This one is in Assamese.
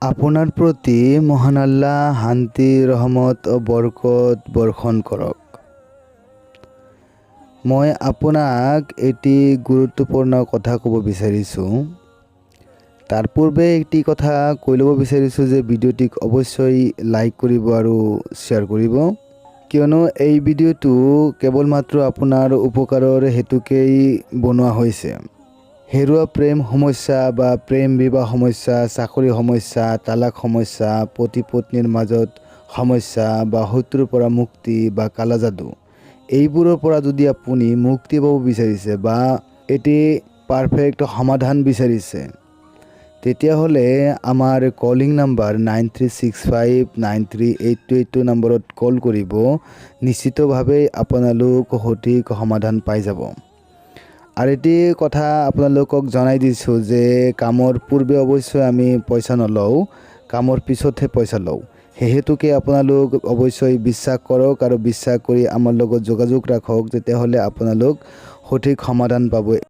আপোনাৰ প্ৰতি মহান আল্লাহ শান্তি ৰহমত ও বৰকত বৰ্ষণ কৰক। মই আপোনাক এটি গুৰুত্বপূৰ্ণ কথা ক'ব বিচাৰিছোঁ। তাৰ পূৰ্বে একটি কথা কৈ ল'ব বিচাৰিছোঁ যে ভিডিঅ'টিক অৱশ্যই লাইক কৰিব আৰু শ্বেয়াৰ কৰিব, কিয়নো এই ভিডিঅ'টো কেৱল মাত্ৰ আপোনাৰ উপকাৰৰ হেতুকেই বনোৱা হৈছে। হেৰুৱা প্ৰেম সমস্যা বা প্ৰেম বিবাহ সমস্যা, চাকৰি সমস্যা, তালাক সমস্যা, পতি পত্নীৰ মাজত সমস্যা বা শত্ৰুৰ পৰা মুক্তি বা কালা যাদু, এইবোৰৰ পৰা যদি আপুনি মুক্তি পাব বিচাৰিছে বা এটি পাৰফেক্ট সমাধান বিচাৰিছে, তেতিয়াহ'লে আমাৰ কলিং নাম্বাৰ 9365938282 নম্বৰত কল কৰিব। নিশ্চিতভাৱে আপোনালোক সঠিক সমাধান পাই যাব। আৰু এটি কথা আপোনালোকক জনাই দিছোঁ যে কামৰ পূৰ্বে অৱশ্যই আমি পইচা নলওঁ, কামৰ পিছতহে পইচা লওঁ। সেহেতুকে আপোনালোক অৱশ্যই বিশ্বাস কৰক আৰু বিশ্বাস কৰি আমাৰ লগত যোগাযোগ ৰাখক, তেতিয়াহ'লে আপোনালোক সঠিক সমাধান পাব।